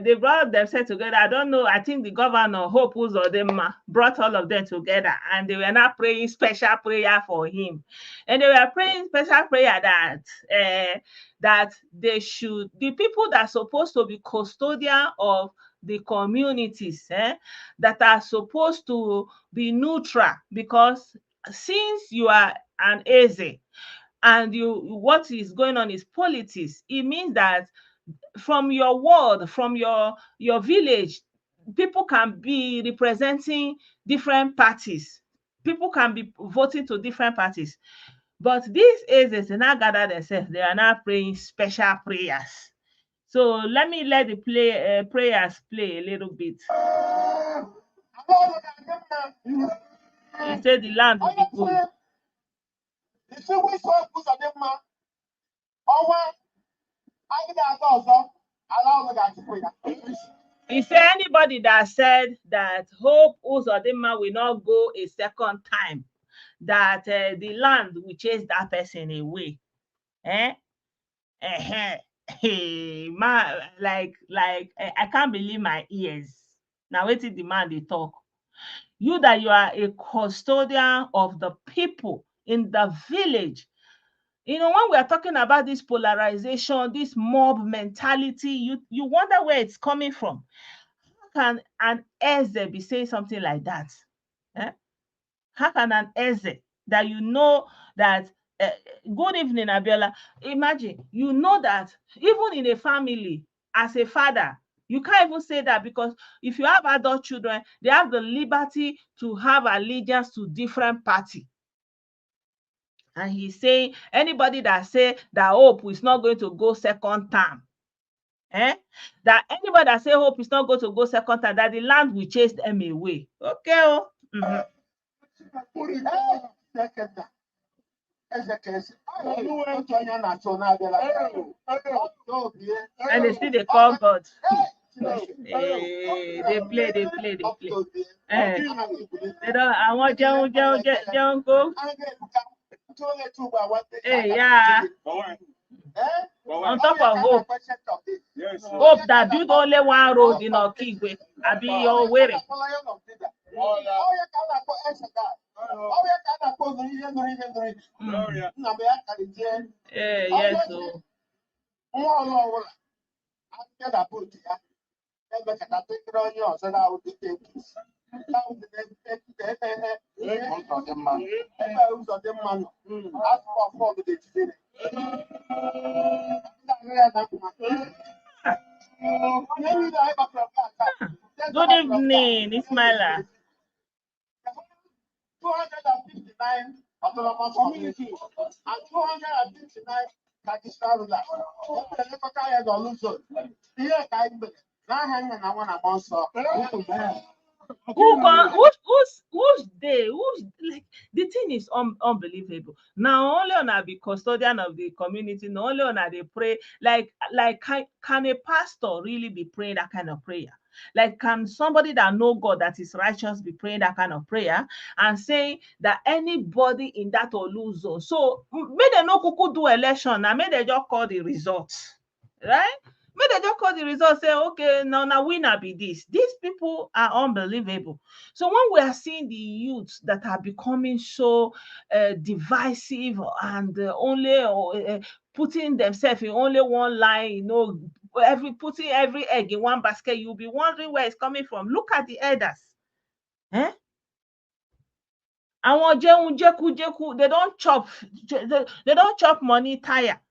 they brought themselves together. I don't know. I think the governor, Hope Uzodinma, brought all of them together, and they were not praying special prayer for him. And they were praying special prayer that they should, the people that are supposed to be custodian of the communities, that are supposed to be neutral, because since you are an Eze and what is going on is politics, it means that from your ward, from your village, people can be representing different parties. People can be voting to different parties. But these A's, they now gather themselves. They are now praying special prayers. So let the prayers play a little bit. He said the land will be good. He said anybody that said that Hope Uzodinma will not go a second time, that the land will chase that person away. I can't believe my ears. Now wetin the man dey talk. You that you are a custodian of the people in the village. When we are talking about this polarization, this mob mentality, you wonder where it's coming from. How can an Eze be saying something like that? How can an Eze that that good evening, Abiola. Imagine, that even in a family, as a father, you can't even say that, because if you have adult children, they have the liberty to have allegiance to different party. And he's saying anybody that say that Hope is not going to go second term, that anybody that say Hope is not going to go second term, that the land will chase them away. Okay. And they still they call God. They play. They don't. I want John go. Yeah. On top of Hope. Hope that build only one road in Okigwe. I be your way. Yes. So. Good evening, Ismaila. 259 autonomous communities and 259 traditional rulers. Who's like the thing is unbelievable. Now only on be custodian of the community, not only on they pray, like can a pastor really be praying that kind of prayer? Like, can somebody that know God, that is righteous, be praying that kind of prayer and saying that anybody in that Oluzo? So may they no kuku do election and may they just call the results, right? May they just call the results, say, okay, now winner be this. These people are unbelievable. So when we are seeing the youths that are becoming so divisive and only putting themselves in only one line, putting every egg in one basket, you'll be wondering where it's coming from. Look at the elders. Àwọn jeku, they don't chop money tire.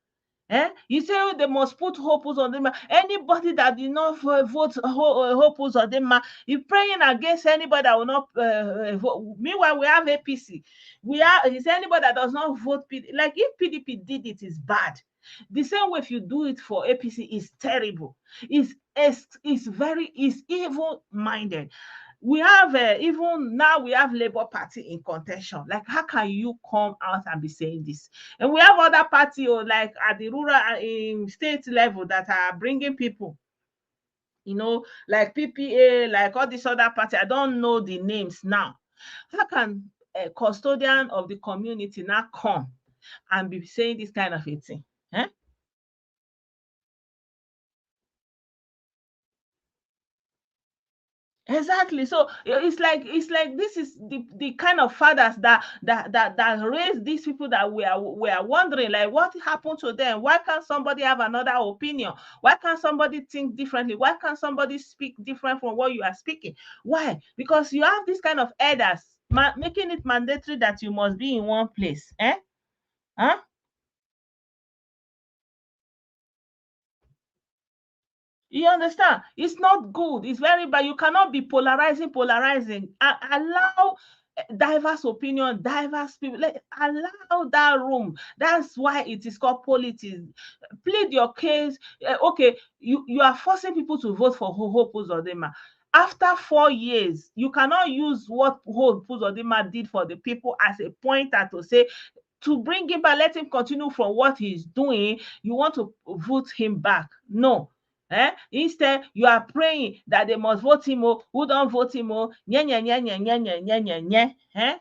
You say they must put Hope Uzodinma. Anybody that did not vote Hope Uzodinma, you're praying against anybody that will not vote. Meanwhile, we have APC. Is anybody that does not vote PDP? Like, if PDP did it, is bad. The same way if you do it for APC is terrible. It's evil-minded. We have even now we have Labour Party in contention. Like, how can you come out and be saying this? And we have other parties like at the rural in state level that are bringing people, like PPA, like all these other parties. I don't know the names now. How can a custodian of the community now come and be saying this kind of a thing? Exactly. So it's like this is the kind of fathers that raise these people that we are wondering like what happened to them. Why can't somebody have another opinion? Why can't somebody think differently? Why can't somebody speak different from what you are speaking? Why? Because you have this kind of elders making it mandatory that you must be in one place. Eh? Huh? You understand? It's not good. It's very bad. You cannot be polarizing. Allow diverse opinion, diverse people. Allow that room. That's why it is called politics. Plead your case. Okay, you are forcing people to vote for Hope Uzodinma. After 4 years, you cannot use what Hope Uzodinma did for the people as a pointer to say to bring him back, let him continue from what he's doing. You want to vote him back. No. Instead, you are praying that they must vote him. Oh, who don't vote him? Oh, nye, nye, nye, nye, nye, nye, nye, nye, nye.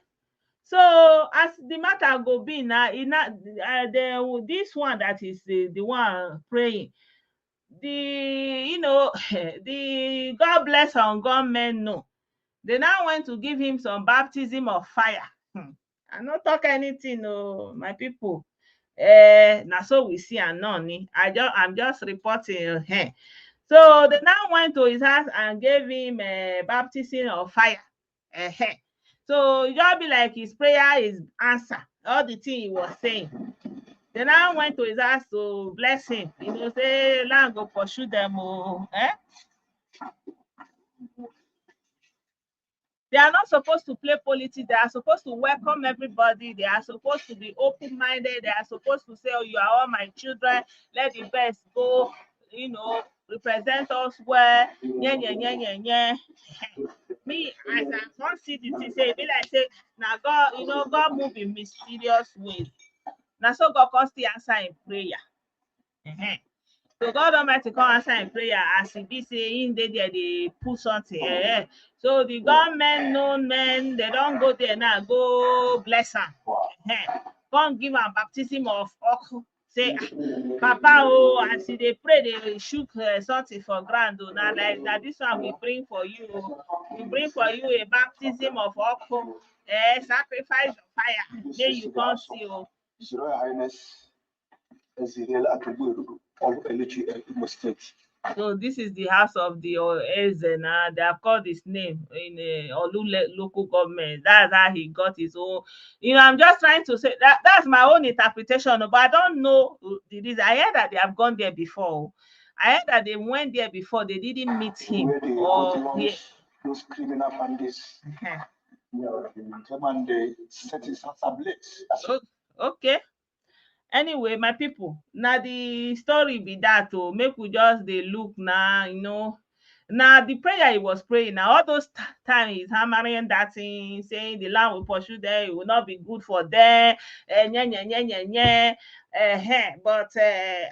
So as the matter go be now, this one that is the one praying, the God bless on God men know. They now went to give him some baptism of fire. I no talk anything, oh, my people. Na so we see am now ni. I'm just reporting. So they now went to his house and gave him baptism of fire. So it just be like his prayer is answer. All the thing he was saying. They now went to his house to bless him. Say, land go pursue them. Oh, They are not supposed to play politics. They are supposed to welcome everybody. They are supposed to be open-minded. They are supposed to say, oh, you are all my children. Let the best go, represent us well. Yeah, yeah, yeah, yeah, yeah. Me, as I can't see the thing, say, be like, say, now God, God move in mysterious ways. Now, so God can still answer in prayer. So God Almighty come answer in prayer as e be say him dey there dey put something. So the government known men they don go there now go bless am. Come give am baptism of oku. Say papa as you dey pray dey shook something for ground na like na this one we bring for you we bring for you a baptism of oku sacrifice of fire make you come see His Royal Highness Eziriel Atogbu of Elechi Imo State. So this is the house of the Eze now. They have called his name in Olu local government. That's how he got his own. I'm just trying to say that's my own interpretation, but I don't know the reason. I heard that they have gone there before. I heard that they went there before. They didn't meet him. Those criminal bandits. And they set his house ablaze. Okay. Anyway, my people, na the story be that make we just dey look now. Now the prayer he was praying now all those time he's hammering that thing saying the land will pursue them, it will not be good for them, nye, nye, nye, nye, nye. But I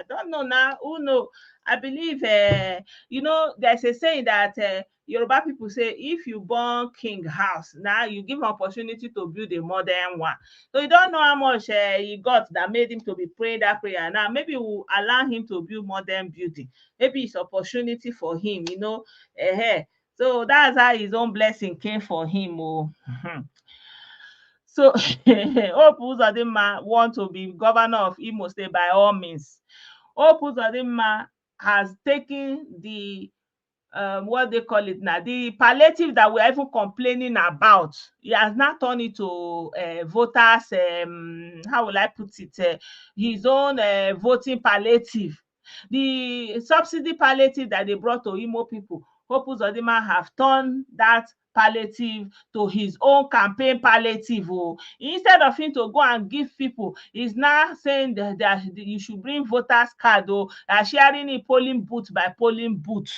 don't know now, who know. I believe there's a saying that Yoruba people say if you born king house, now you give opportunity to build a modern one. So you don't know how much he got that made him to be praying that prayer. Now maybe we'll allow him to build modern building. Maybe it's opportunity for him. So that's how his own blessing came for him. So Hope Uzodinma want to be governor of Imo State by all means. Hope Uzodinma has taken the what they call it now, the palliative that we're even complaining about. He has now turned it to voters, how will I put it, his own voting palliative. The subsidy palliative that they brought to Imo people, Hope Uzodinma have turned that palliative to his own campaign palliative. Instead of him to go and give people, he's now saying that you should bring voters card, sharing it polling booth by polling booth.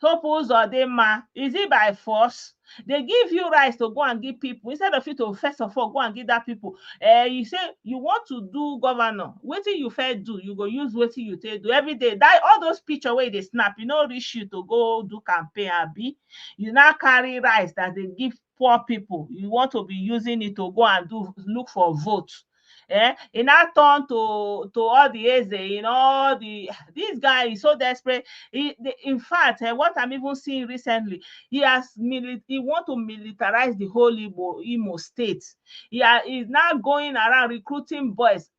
Hope Uzodinma, is it by force? They give you rights to go and give people instead of you to first of all go and give that people. You say you want to do governor, wetin you first do, you go use wetin you take do every day. That all those picture wey dey snap, you no reach you to go do campaign abi. You now carry rights that they give poor people. You want to be using it to go and look for vote. He now turn to all the eze, all this guy is so desperate. In fact, what I'm even seeing recently, he want to militarize the whole Imo state. He's now going around recruiting boys,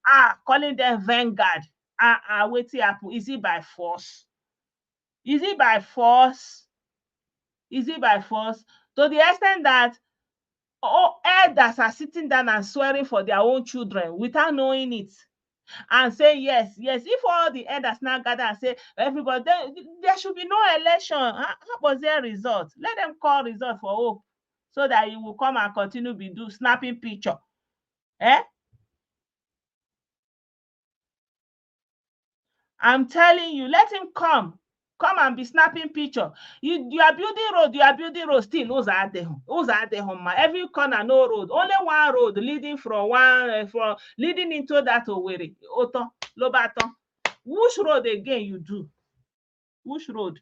calling them vanguard. Wetin happen? Is it by force? Is it by force? Is it by force? To the extent that elders are sitting down and swearing for their own children without knowing it, and say yes, yes. If all the elders now gather and say everybody, there should be no election. How was their result? Let them call result for hope, so that you will come and continue be do snapping picture. I'm telling you, let him come and be snapping picture. You are building road still Uzadehoma. Every corner no road, only one road leading from leading into that Owerri, Oton, Lobaton. Which road again you do? Which road?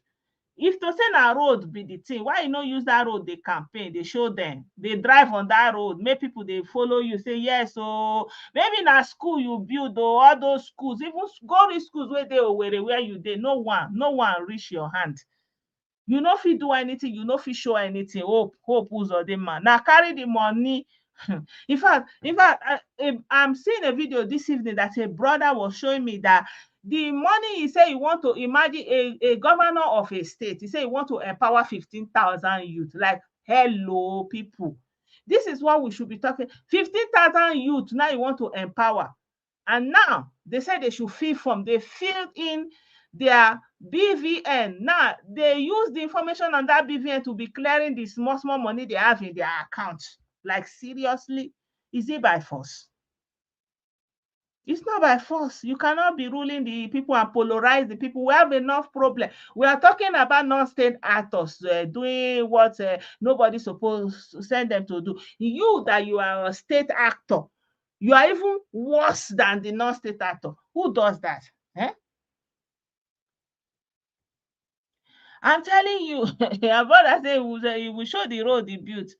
If to say na road be the thing, why you no use that road dey campaign, dey show dem, dey drive on that road, make people dey follow you, say yes maybe na school you build all those schools, even go reach schools wey dey Owerri where you dey, no one reach your hand. You no fit do anything, you no fit show anything. Hope Uzodinma na carry the money. In fact, I'm seeing a video this evening that a brother was showing me that the money he say he want to imagine a governor of a state. He say he want to empower 15,000 youth. Like, hello, people. This is what we should be talking. 15,000 youth now you want to empower. And now they say they should fill form. They filled in their BVN. Now they use the information on that BVN to be clearing the small money they have in their account. Like, seriously, is it by force? It's not by force. You cannot be ruling the people and polarize the people. We have enough problem. We are talking about non-state actors doing what nobody's supposed to send them to do. You are a state actor, you are even worse than the non-state actor. Who does that? I'm telling you, your brother say he will show the road he built.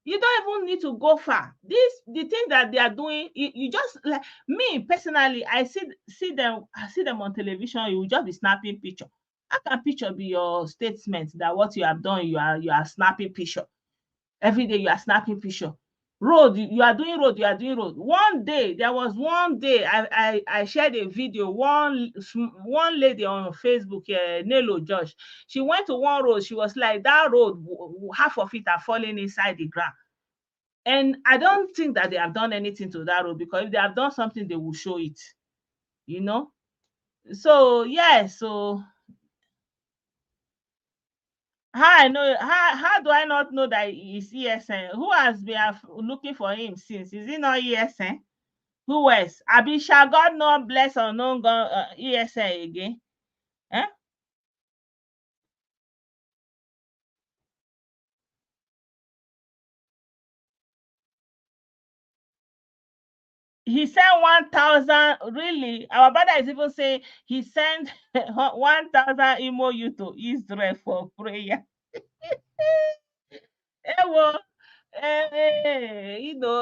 You don't even need to go far. The thing that they are doing, you just, like me personally, I see them on television. You will just be snapping picture. How can picture be your statement that what you have done, you are snapping picture every day? You are snapping picture. Road, you are doing road. One day, there was one day I shared a video. One lady on Facebook, Nelo Josh, she went to one road. She was like, that road, half of it are falling inside the ground. And I don't think that they have done anything to that road, because if they have done something, they will show it. So yeah, so how do I not know that he's ESN? Who has been looking for him since? Is he not ESN? Who else? Abi, shall God not bless or no God ESN again? He sent 1,000. Really, our brother is even saying he sent 1,000 emo you to Israel for prayer. Well,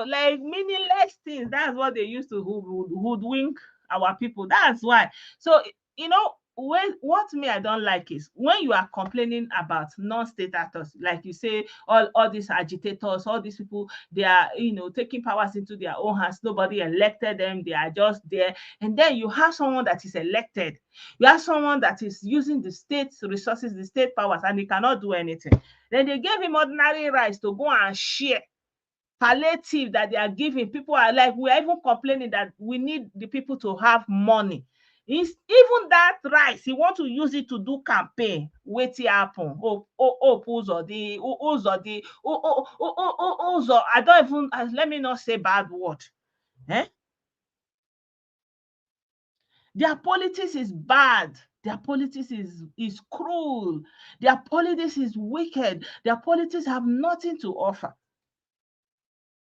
like meaningless things. That's what they used to hoodwink our people. That's why. So, what me I don't like is when you are complaining about non-state actors, like you say, all these agitators, all these people, they are, taking powers into their own hands. Nobody elected them. They are just there. And then you have someone that is elected. You have someone that is using the state resources, the state powers, and he cannot do anything. Then they gave him ordinary rights to go and share palliative that they are giving. People are like, we are even complaining that we need the people to have money. Even that rice, he want to use it to do campaign. Wetin happen? I don't even, let me not say bad word. Their politics is bad. Their politics is cruel. Their politics is wicked. Their politics have nothing to offer.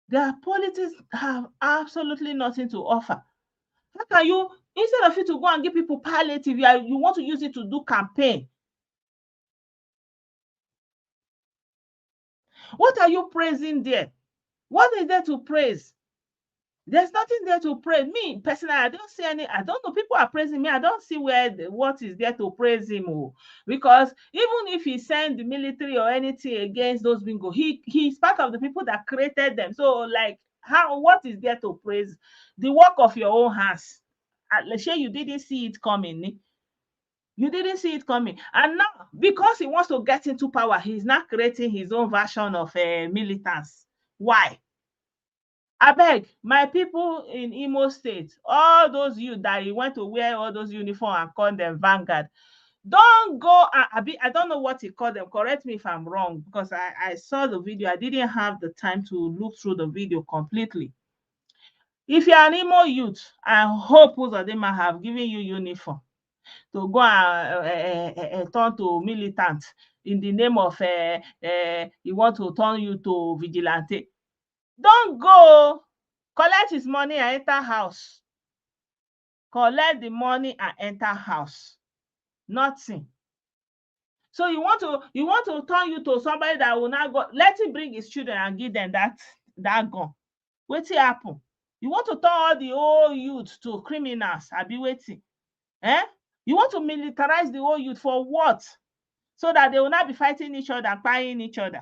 Their politics have absolutely nothing to offer. How can you, instead of you to go and give people palliative, you want to use it to do campaign? What are you praising there? What is there to praise? There's nothing there to praise. Me personally, I don't see any. I don't know. People are praising me. I don't see what is there to praise him. Oh. Because even if he sent the military or anything against those bingo, he's part of the people that created them. So like, how what is there to praise? The work of your own hands. Let's say you didn't see it coming. You didn't see it coming. And now, because he wants to get into power, he's not creating his own version of militants. Why? Abeg, my people in Imo State, all those you that you went to wear all those uniform and call them Vanguard, don't go. I don't know what he called them. Correct me if I'm wrong, because I saw the video. I didn't have the time to look through the video completely. If you're an Imo youth, I hope Uzodinma have given you uniform to go and turn to militant in the name of he want to turn you to vigilante. Don't go. Collect his money and enter house. Collect the money and enter house. Nothing. So you want to turn you to somebody that will not go. Let him bring his children and give them that gun. Wetin happen? You want to turn all the old youth to criminals? Abi wetin? Eh? You want to militarize the old youth for what? So that they will not be fighting each other, buying each other.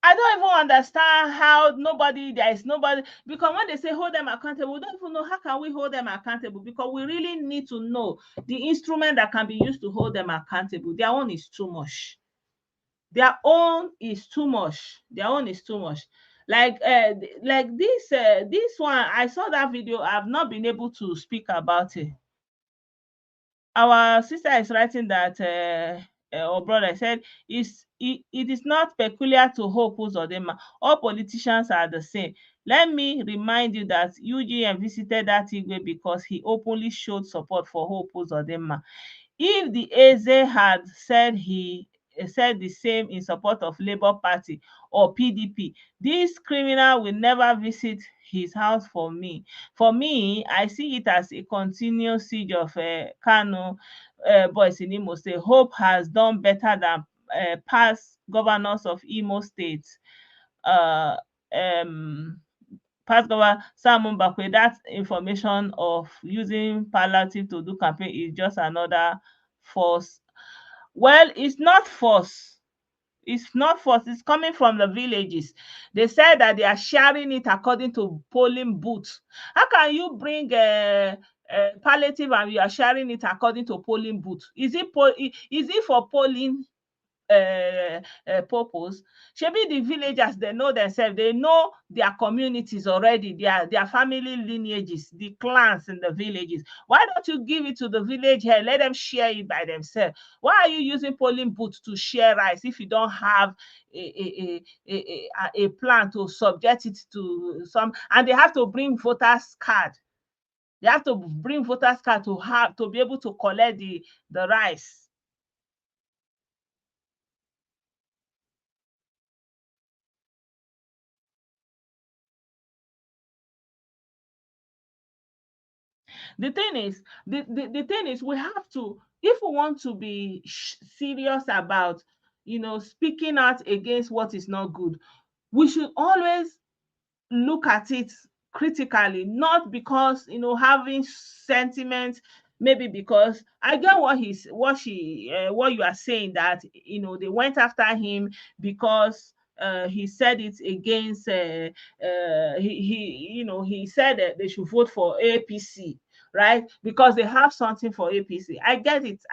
I don't even understand how there is nobody, because when they say hold them accountable, we don't even know how can we hold them accountable, because we really need to know the instrument that can be used to hold them accountable. Their own is too much. Their own is too much. Their own is too much. Like this one, I saw that video. I've not been able to speak about it. Our sister is writing that or brother said it is not peculiar to Hope Uzodinma. All politicians are the same. Let me remind you that UGM visited that Igwe because he openly showed support for Hope Uzodinma. If the Eze had said the same in support of Labour Party or PDP, this criminal will never visit his house for me. For me, I see it as a continuous siege of Kano boys in Imo State. Hope has done better than past governors of Imo State. Uh, Past governor Sam Mbakwe, that information of using palliative to do campaign is just another force. Well, it's not force. It's not force. It's coming from the villages. They said that they are sharing it according to polling booths. How can you bring palliative and you are sharing it according to polling booth? Is it for polling purpose? Shebi the villagers, they know themselves, they know their communities already, their family lineages, the clans in the villages. Why don't you give it to the village here, let them share it by themselves? Why are you using polling booths to share rice if you don't have a plan to subject it to some? And they have to bring voters card. They have to bring voters card to be able to collect the rice. The thing is, the thing is, we have to, if we want to be serious about, speaking out against what is not good, we should always look at it critically, not because having sentiment, maybe because I get what you are saying, that they went after him because he said it against he said that they should vote for APC, right? Because they have something for APC. I get it,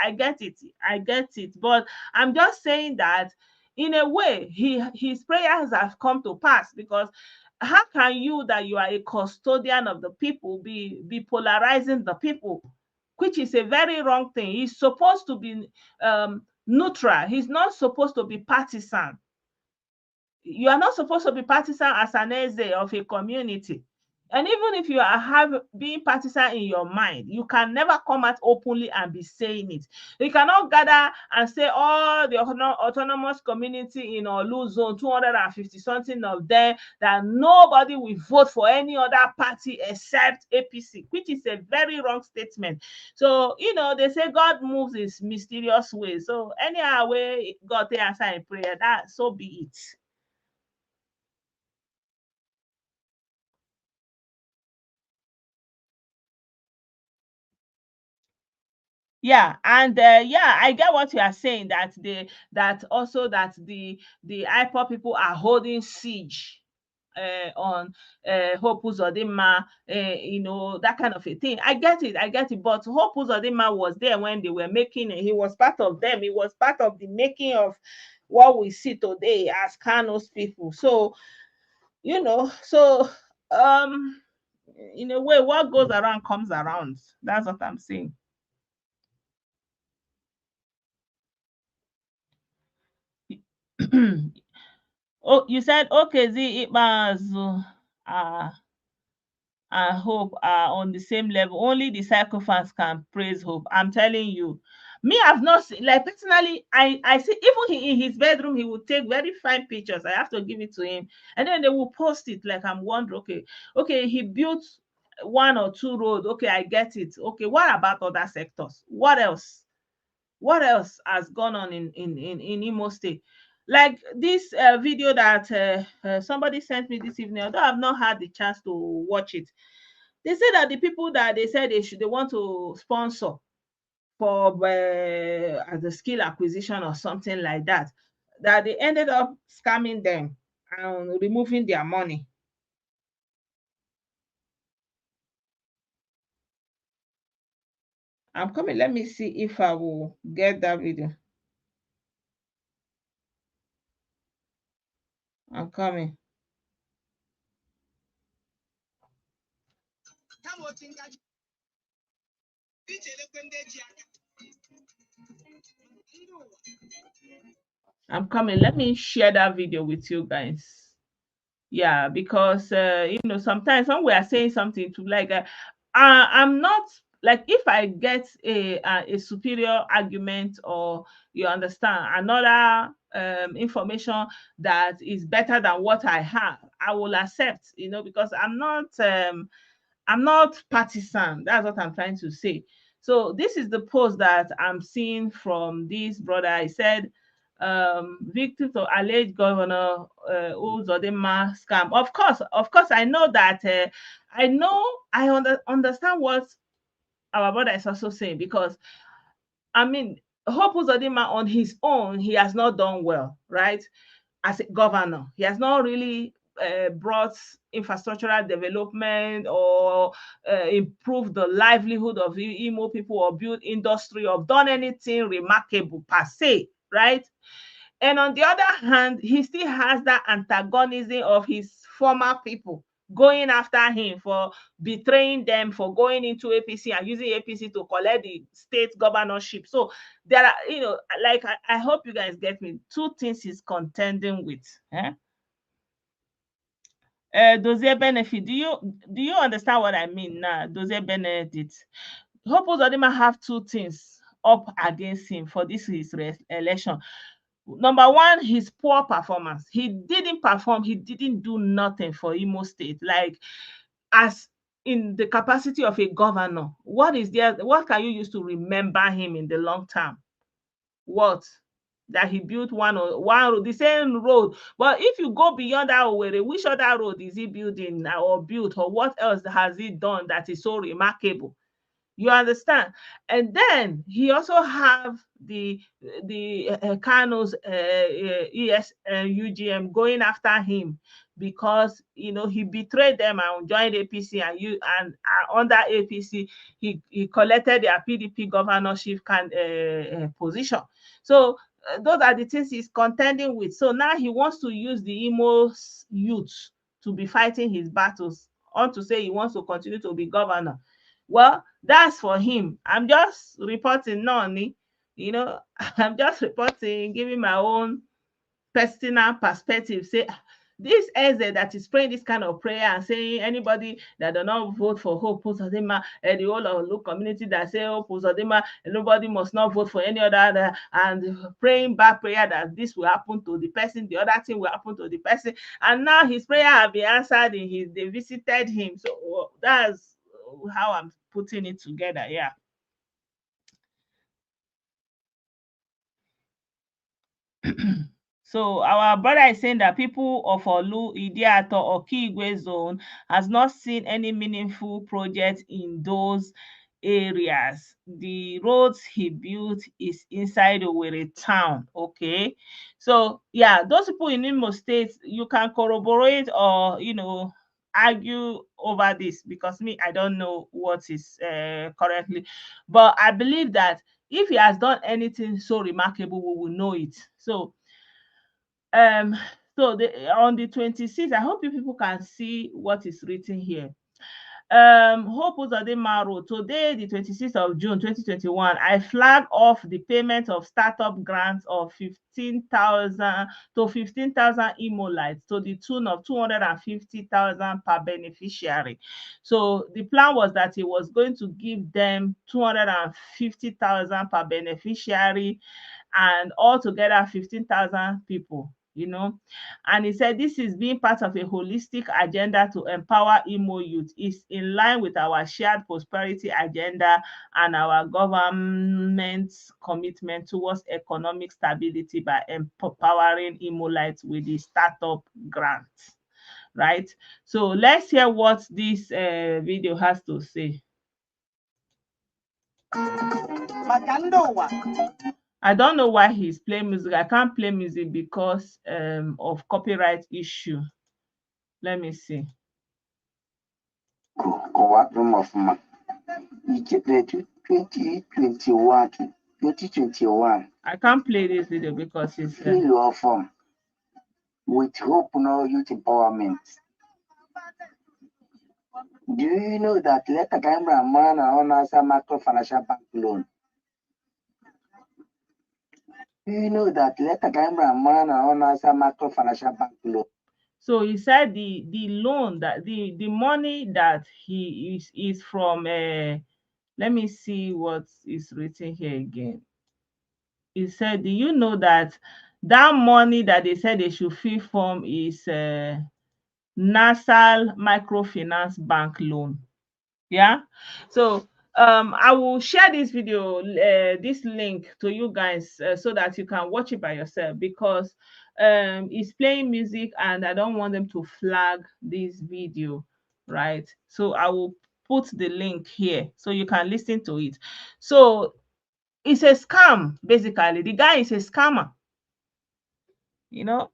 but I'm just saying that in a way his prayers have come to pass, because how can you, that you are a custodian of the people, be polarizing the people, which is a very wrong thing. He's supposed to be neutral. He's not supposed to be partisan. You are not supposed to be partisan as an Eze of a community. And even if you are have being partisan in your mind, you can never come out openly and be saying it. You cannot gather and say all the autonomous community in Olu zone, 250 something of them, that nobody will vote for any other party except APC, which is a very wrong statement. So, they say God moves in mysterious ways. So anyhow way God take answer in prayer, that so be it. Yeah, and yeah, I get what you are saying, that the IPOB people are holding siege on Hope Uzodinma, that kind of a thing. I get it. But Hope Uzodinma was there when they were making it. He was part of them. He was part of the making of what we see today as Kano's people. So, so um, in a way, what goes around comes around. That's what I'm saying. Oh, you said Okezi Ikpeazu uh, and Hope are on the same level. Only the psychopaths can praise Hope. I'm telling you. Me, I've not seen, like, personally, I see, even in his bedroom, he will take very fine pictures. I have to give it to him. And then they will post it. Like, I'm wondering, okay, he built one or two roads. Okay, I get it. Okay, what about other sectors? What else? What else has gone on in Imo State? Like this video that somebody sent me this evening, although I've not had the chance to watch it. They say that the people that they said they want to sponsor for as a skill acquisition or something like that, that they ended up scamming them and removing their money. I'm coming. Let me see if I will get that video. I'm coming. I'm coming. Let me share that video with you guys. Yeah, because sometimes when we are saying something to, like, I'm not, like, if I get a superior argument, or you understand another information that is better than what I have, I will accept, because I'm not partisan. That's what I'm trying to say. So this is the post that I'm seeing from this brother. I said, victims of alleged governor Uzodinma scam. Of course, I know that. I understand what our brother is also saying, because I mean, Hope Uzodinma on his own, he has not done well, right? As a governor, he has not really brought infrastructural development, or improved the livelihood of Imo people, or built industry, or done anything remarkable per se, right? And on the other hand, he still has that antagonism of his former people going after him for betraying them, for going into APC and using APC to collect the state governorship. So there are, like, I hope you guys get me. Two things he's contending with. Dossier benefit. Do you understand what I mean now? Dossier benefit. Hope Uzodinma have two things up against him for this his election. Number one, his poor performance. He didn't perform. He didn't do nothing for Imo State. Like, as in the capacity of a governor, what is there? What can you use to remember him in the long term? What? That he built one road, the same road. But if you go beyond that Owerri, which other road is he building or built, or what else has he done that is so remarkable? You understand? And then he also have the Kano's UGM going after him, because he betrayed them and joined APC, and under APC he collected their PDP governorship position. So those are the things he's contending with. So now he wants to use the Imo youth to be fighting his battles, on to say he wants to continue to be governor. Well, that's for him. I'm just reporting, Noni. I'm just reporting, giving my own personal perspective. Say, this Eze that is praying this kind of prayer and saying anybody that do not vote for Hope Uzodinma and the whole of Luke community that say Hope Uzodinma, nobody must not vote for any other, and praying back prayer that this will happen to the person, the other thing will happen to the person, and now his prayer have been answered in his they visited him. So that's how I'm putting it together. Yeah. So our brother is saying that people of Olu, Idiato, or Kigwe zone has not seen any meaningful project in those areas. The roads he built is inside Owerri town. Okay. So yeah, those people in Imo State, you can corroborate or argue over this, because me, I don't know what is currently, but I believe that if he has done anything so remarkable, we will know it. Um on the 26th, I hope you people can see what is written here. Hope Uzodinma wrote, today, the 26th of June 2021, I flag off the payment of startup grants of 15,000 to 15,000 Imolites to the tune of 250,000 per beneficiary. So the plan was that he was going to give them 250,000 per beneficiary, and altogether 15,000 people. And he said this is being part of a holistic agenda to empower Imo youth. Is in line with our shared prosperity agenda and our government's commitment towards economic stability by empowering Imolites with the startup grant. Right? So let's hear what this video has to say. I don't know why he's playing music. I can't play music because of copyright issue. Let me see. I can't play this video because it's with Hope No Youth Empowerment. Do you know that Leta Gambra Man honors a microfinancial bank loan? Do you know that Leta Gambra Man honors a microfinancial bank loan? So he said the loan that the money that he is from let me see what is written here again. He said, do you know that money that they said they should fill form is Nasal Microfinance Bank loan? Yeah. So I will share this video, this link to you guys, so that you can watch it by yourself, because it's playing music and I don't want them to flag this video, right? So I will put the link here so you can listen to it. So it's a scam, basically. The guy is a scammer, you know.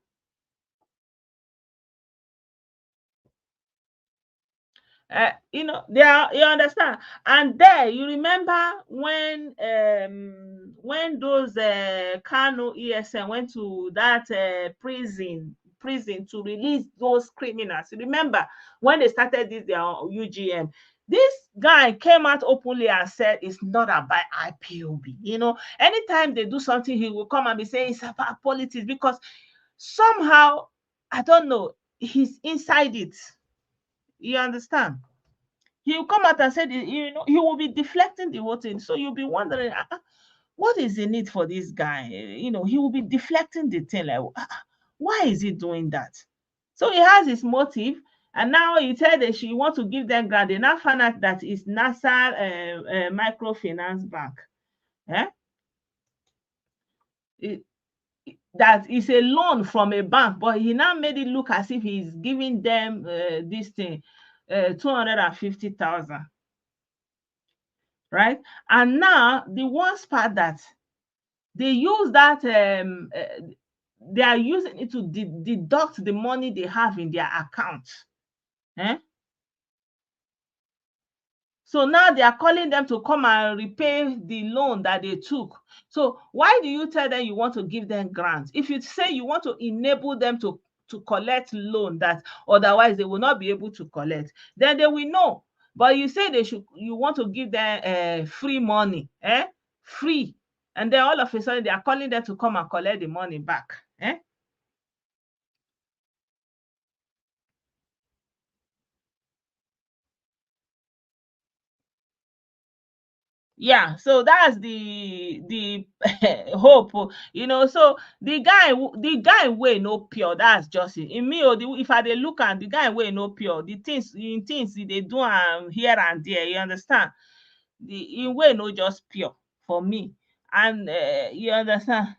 You understand. And there, you remember when those Kano ESN went to that prison to release those criminals. You remember when they started this their UGM? This guy came out openly and said it's not about IPOB. Anytime they do something, he will come and be saying it's about politics, because somehow, I don't know, he's inside it. You understand? He will come out and say, he will be deflecting the whole thing. So you'll be wondering, what is the need for this guy? He will be deflecting the thing. Like, why is he doing that? So he has his motive. And now he said that she wants to give them grant. They now found out that it's Nasal Microfinance Bank. Eh? That is a loan from a bank, but he now made it look as if he's giving them this thing, 250,000. Right? And now the worst part that they use that they are using it to deduct the money they have in their account. So now they are calling them to come and repay the loan that they took. So why do you tell them you want to give them grants? If you say you want to enable them to collect loan that otherwise they will not be able to collect, then they will know. But you say you want to give them free money, free, and then all of a sudden they are calling them to come and collect the money back. Yeah, so that's the hope, so the guy wey no pure, that's just it. In me, if I dey look am, the guy wey no pure, the things he dey do am here and there, you understand, the in way no just pure for me. And you understand.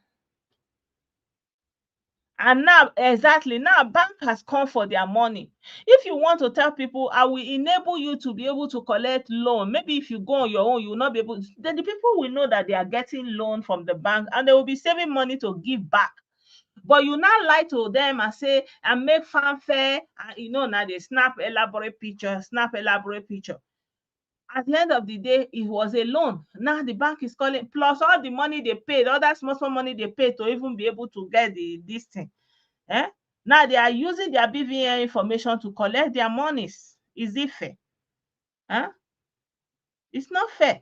And now, exactly, now bank has come for their money. If you want to tell people, I will enable you to be able to collect loan, maybe if you go on your own, you will not be able, then the people will know that they are getting loan from the bank and they will be saving money to give back. But you now lie to them and say and make fanfare, and now they snap elaborate picture, at the end of the day, it was a loan. Now the bank is calling, plus all the money they paid, all that small money they paid to even be able to get this thing. Eh? Now they are using their BVN information to collect their monies. Is it fair? Huh? It's not fair.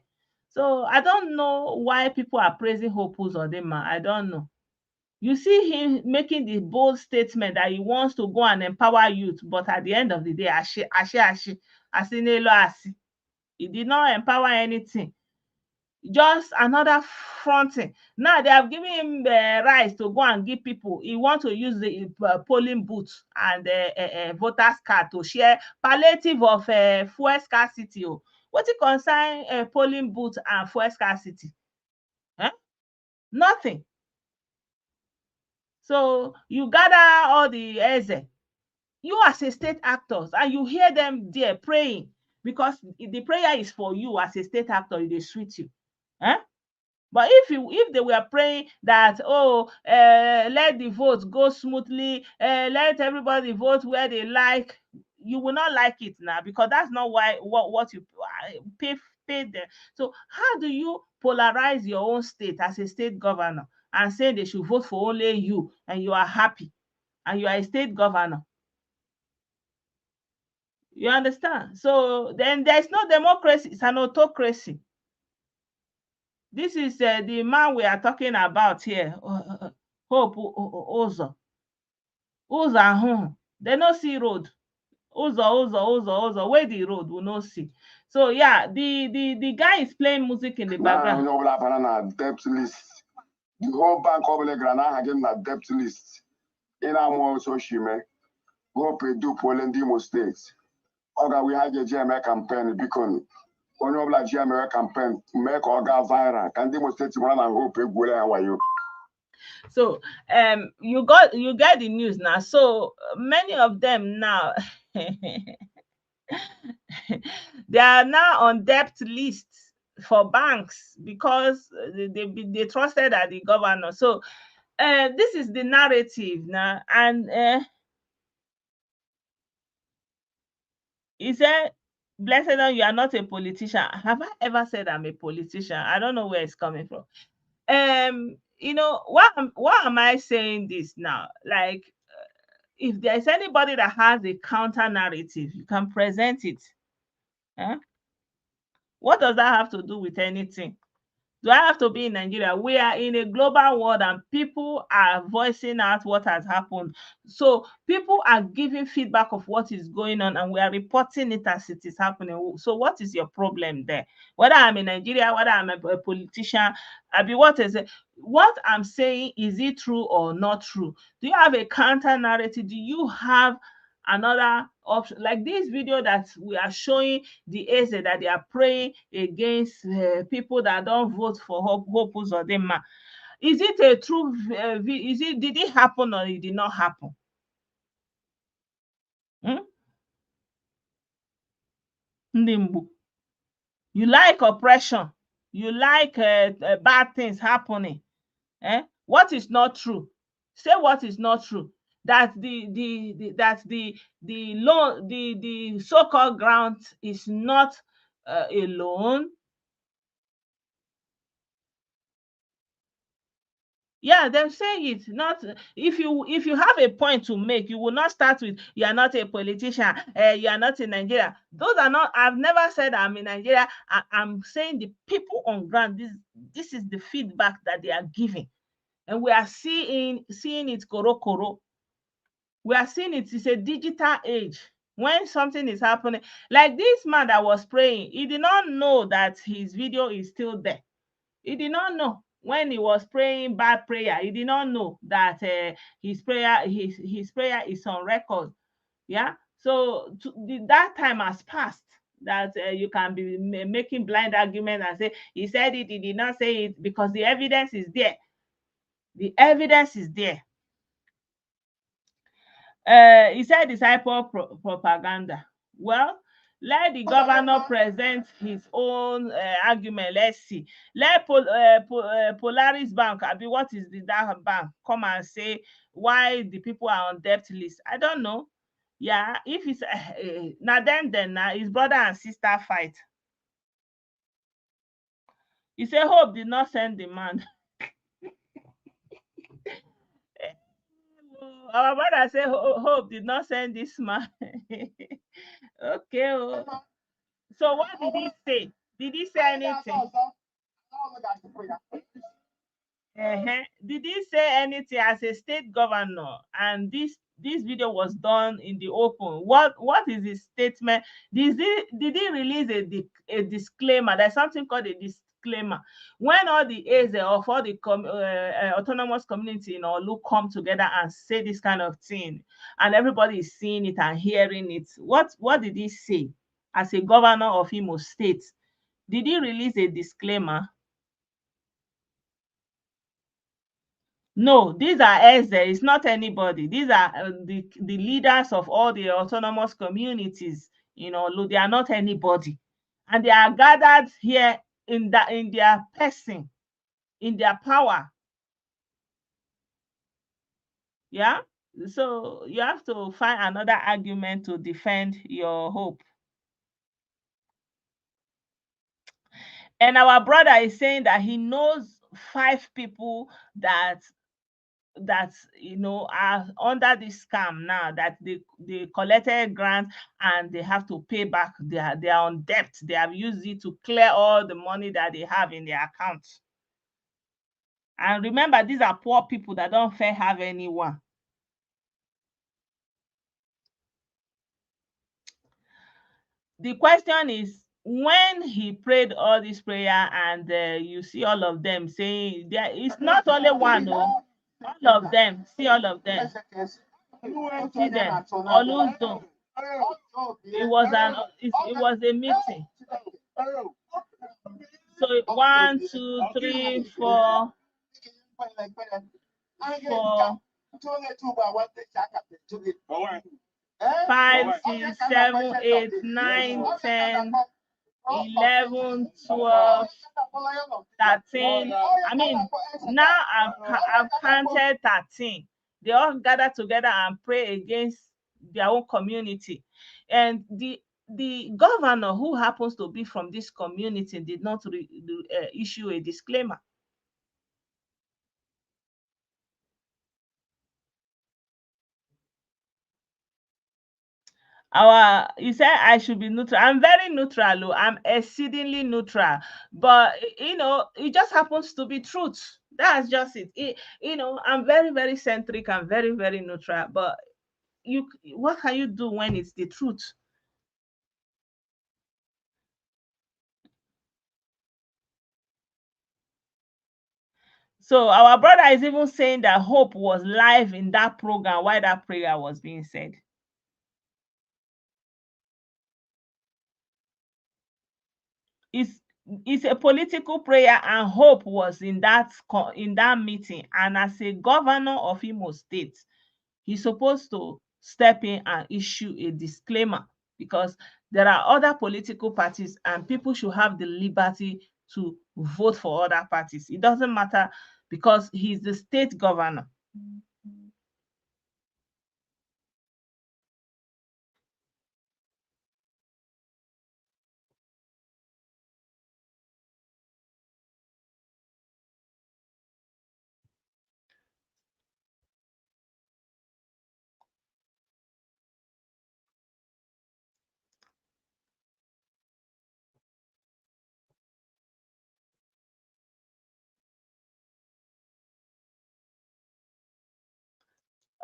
So I don't know why people are praising Hope Uzodinma. I don't know. You see him making the bold statement that he wants to go and empower youth, but at the end of the day, he did not empower anything. Just another fronting. Now they have given him the rights to go and give people. He want to use the polling booth and voters card to share palliative of fuel scarcity. What it concern polling booth and fuel scarcity? Eh? Nothing. So you gather all the Eze, you as a state actors, and you hear them there praying, because the prayer is for you as a state actor, they sweet you. Eh? But if they were praying that, let the votes go smoothly, let everybody vote where they like, you will not like it now, because that's not what you pay them. So how do you polarize your own state as a state governor and say they should vote for only you, and you are happy, and you are a state governor? You understand? So then there's no democracy, it's an autocracy. This is the man we are talking about here, Hope Uzo. Uzo ahụ, they no see road. Uzo, where the road we no see. So yeah, the guy is playing music in the background. Onye ọbụla bara na debt list. The whole bank ọbụla gara n'aha gị na debt list. Ị na-amụ ọsọ shime. Hope edupụole ndị Imo steeti. Ọ ga-awe ha ga-eji eme kampen, biko onye ọbụla ji eme kampen mee ka ọ gaa viral ka ndị Imo steeti mara na Hope egwuola ya wayo. So you get the news now. So many of them now they are now on debt lists for banks because they trusted at the governor. So this is the narrative now, and he said, Blessedom, you are not a politician. Have I ever said I'm a politician? I don't know where it's coming from. Why am I saying this now? Like, if there's anybody that has a counter narrative, you can present it. What does that have to do with anything? Do I have to be in Nigeria? We are in a global world and people are voicing out what has happened. So people are giving feedback of what is going on and we are reporting it as it is happening. So what is your problem there? Whether I'm in Nigeria, whether I'm a politician, what I'm saying, is it true or not true? Do you have a counter narrative? Do you have another option? Like this video that we are showing the Eze that they are praying against people that don't vote for Hope Uzodinma. Is it a true? Did it happen or it did not happen? You like oppression. You like bad things happening. What is not true? Say what is not true. That the loan, the so-called grant is not a loan. Yeah, they say it. Not if you have a point to make, you will not start with you are not a politician, you are not in Nigeria. Those are not. I've never said I'm in Nigeria. I'm saying the people on ground. This is the feedback that they are giving, and we are seeing it. Koro. We are seeing it. It's a digital age. when something is happening. Like this man that was praying, he did not know that his video is still there. He did not know when he was praying bad prayer. He did not know that his prayer is on record. Yeah. So that time has passed that you can be making blind argument and say he said it, he did not say it, because the evidence is there. The evidence is there. He said disciple propaganda. Well, let the governor present his own argument. Let's see. Let Polaris Bank, I mean, what is that bank, come and say why the people are on debt list. I don't know. Yeah, if it's now then now his brother and sister fight. He say Hope did not send the man. Our brother say Hope did not send this man. Okay. Oh. So what did he say? Did he say anything? Did he say anything as a state governor? And this video was done in the open. What is his statement? Did he release a disclaimer? There's something called a disclaimer. When all the A's of all the autonomous community in Olu come together and say this kind of thing, and everybody is seeing it and hearing it, what did he say as a governor of Imo State? Did he release a disclaimer? No, these are Eze. It's not anybody. These are the leaders of all the autonomous communities. They are not anybody, and they are gathered here in their person, in their power. Yeah. So you have to find another argument to defend your hope. And our brother is saying that he knows 5 people that are under this scam now, that they collected grant and they have to pay back. They are on debt. They have used it to clear all the money that they have in their accounts. And remember, these are poor people that don't fair have anyone. The question is, when he prayed all this prayer and you see all of them saying, there is not only one, no, all of them, see all of them, see them, Oluzo. It was a meeting. So 1, 2, 3, 4, 5, 6, 7, 8, 9, 10, 11, 12, 13. I mean, now I've counted 13. They all gather together and pray against their own community. And the governor, who happens to be from this community, did not issue a disclaimer. You said I should be neutral. I'm very neutral. I'm exceedingly neutral. But it just happens to be truth. That's just it. I'm very, very centric. I'm very, very neutral. But what can you do when it's the truth? So our brother is even saying that Hope was live in that program while that prayer was being said. It's a political prayer, and Hope was in that meeting. And as a governor of Imo State, he's supposed to step in and issue a disclaimer, because there are other political parties and people should have the liberty to vote for other parties. It doesn't matter, because he's the state governor.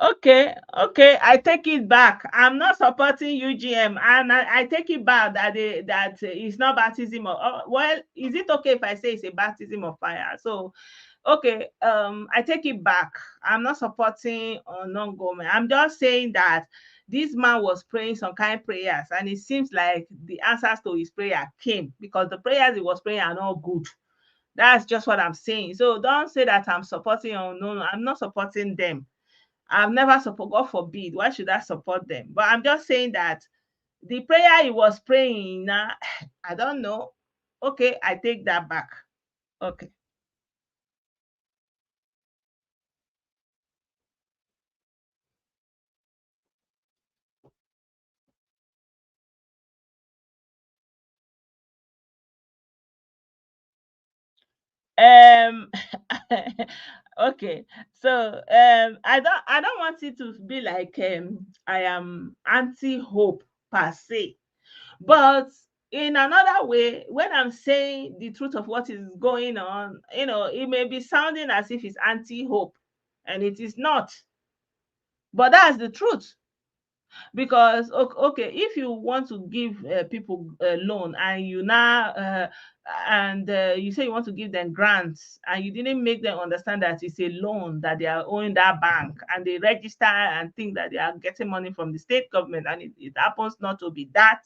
Okay, okay, I take it back. I'm not supporting UGM, and I take it back that it's not baptism of. Well, is it okay if I say it's a baptism of fire? So, okay, I take it back. I'm not supporting non government. I'm just saying that this man was praying some kind of prayers, and it seems like the answers to his prayer came because the prayers he was praying are not good. That's just what I'm saying. So don't say that I'm supporting or no, I'm not supporting them. I've never support, God forbid. Why should I support them? But I'm just saying that the prayer he was praying, now, I don't know. Okay, I take that back. Okay. Um okay. So I don't want it to be like I am anti-hope per se. But in another way, when I'm saying the truth of what is going on, it may be sounding as if it's anti-hope, and it is not. But that's the truth. Because okay, if you want to give people a loan and you now and you say you want to give them grants and you didn't make them understand that it's a loan that they are owing that bank, and they register and think that they are getting money from the state government, and it happens not to be that,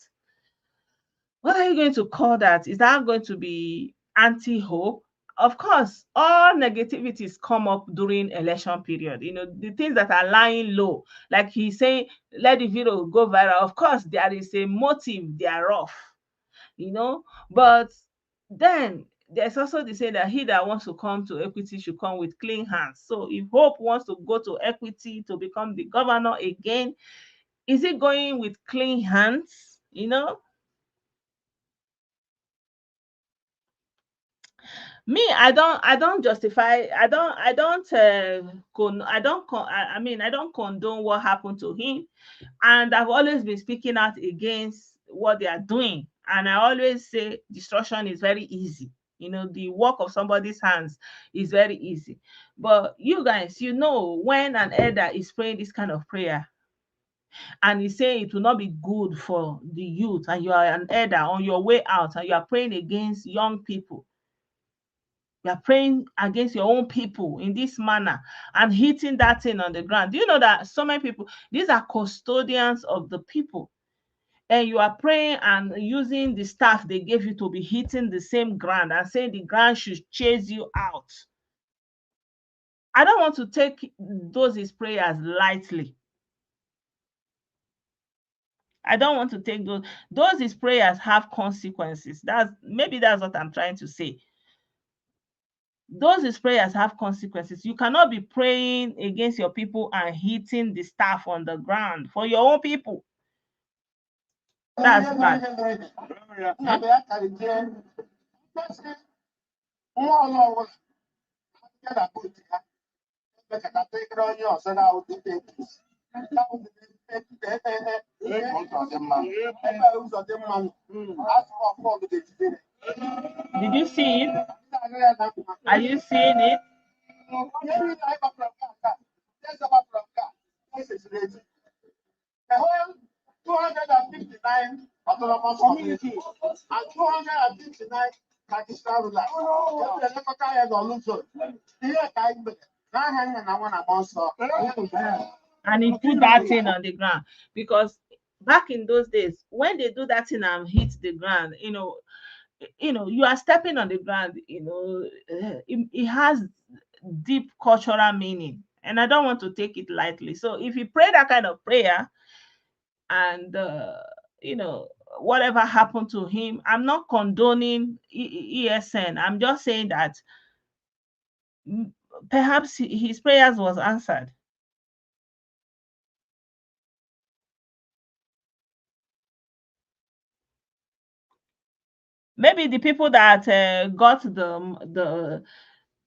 what are you going to call that? Is that going to be anti-hope? Of course, all negativities come up during election period. The things that are lying low, like he's saying, let the video go viral. Of course, there is a motive thereof, you know. But then there's also the saying that he that wants to come to equity should come with clean hands. So if Hope wants to go to equity to become the governor again, is he going with clean hands? Me, I don't justify, I don't condone what happened to him. And I've always been speaking out against what they are doing, and I always say destruction is very easy. The work of somebody's hands is very easy. But you guys, when an elder is praying this kind of prayer and he's saying it will not be good for the youth, and you are an elder on your way out and you are praying against young people, you are praying against your own people in this manner and hitting that thing on the ground. Do you know that so many people, these are custodians of the people, and you are praying and using the staff they gave you to be hitting the same ground and saying the ground should chase you out? I don't want to take those his prayers lightly. I don't want to take those his prayers have consequences. That's what I'm trying to say. Those his prayers have consequences. You cannot be praying against your people and hitting the staff on the ground for your own people. That's bad. Did you see it? Are you seeing it? The whole 259 autonomous community and 259 traditional rulers. The electoral head of Luton. Here, And he put that thing on the ground, because back in those days, when they do that thing and hit the ground, you are stepping on the ground. It has deep cultural meaning, and I don't want to take it lightly. So if you pray that kind of prayer and you know whatever happened to him, I'm not condoning ESN. I'm just saying that mm, perhaps his prayers was answered. Maybe the people that got the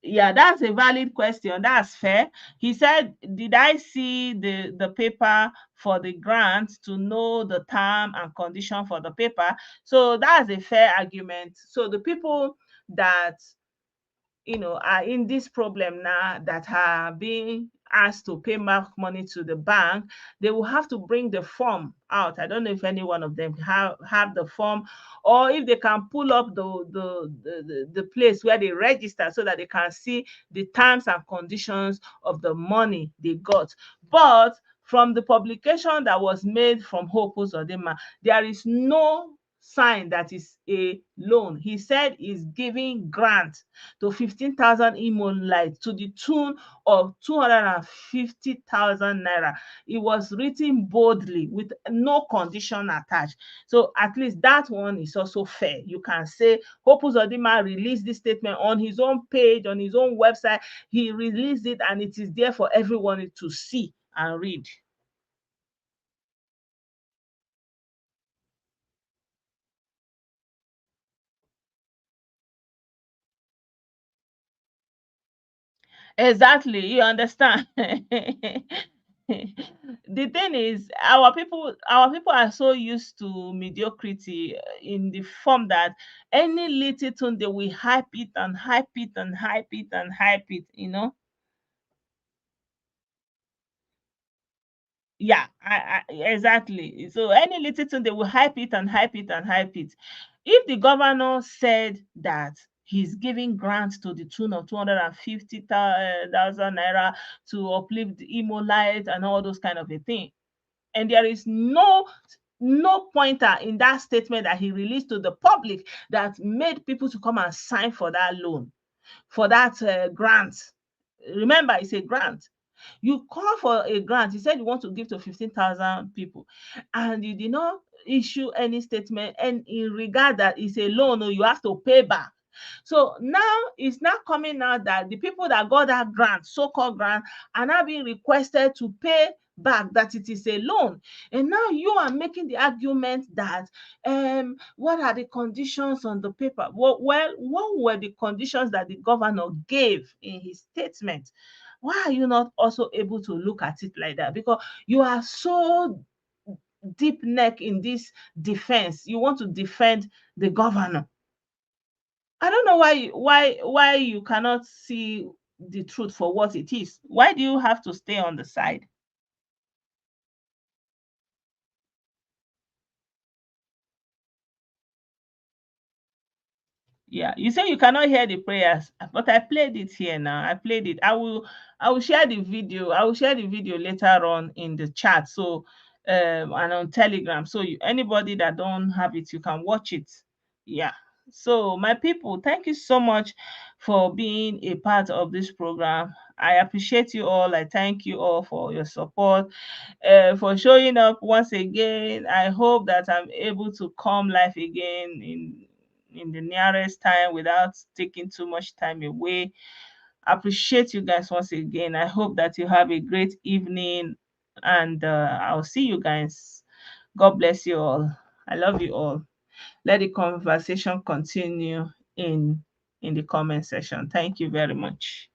yeah, that's a valid question. That's fair. He said, did I see the paper for the grant to know the term and condition for the paper? So that's a fair argument. So the people that are in this problem now, that are being asked to pay back money to the bank, they will have to bring the form out. I don't know if any one of them have the form, or if they can pull up the place where they register so that they can see the terms and conditions of the money they got. But from the publication that was made from Hope Uzodinma, there is no sign that is a loan. He said he's giving grant to 15,000 Imo Light to the tune of 250,000 naira. It was written boldly with no condition attached. So at least that one is also fair. You can say Hope Uzodinma released this statement on his own page, on his own website. He released it and it is there for everyone to see and read. Exactly, you understand. The thing is, our people are so used to mediocrity, in the form that any little thing they will hype it and hype it and hype it and hype it. Yeah, exactly. So any little thing they will hype it and hype it and hype it. If the governor said that he's giving grants to the tune of 250,000 naira to uplift the Imo Light and all those kind of a thing, and there is no pointer in that statement that he released to the public that made people to come and sign for that loan, for that grant. Remember, it's a grant. You call for a grant. You said you want to give to 15,000 people, and you did not issue any statement. And in regard that it's a loan, or you have to pay back. So now it's now coming out that the people that got that grant, so-called grant, are now being requested to pay back, that it is a loan. And now you are making the argument that what are the conditions on the paper? Well, what were the conditions that the governor gave in his statement? Why are you not also able to look at it like that? Because you are so deep neck in this defense. You want to defend the governor. I don't know why you cannot see the truth for what it is. Why do you have to stay on the side? Yeah, you say you cannot hear the prayers, but I played it here now. I played it. I will share the video. I will share the video later on in the chat. So and on Telegram. So anybody that don't have it, you can watch it. Yeah. So my people, thank you so much for being a part of this program. I appreciate you all. I thank you all for your support, for showing up once again. I hope that I'm able to come live again in the nearest time without taking too much time away. Appreciate you guys once again. I hope that you have a great evening, and I'll see you guys. God bless you all. I love you all. Let the conversation continue in the comment section. Thank you very much.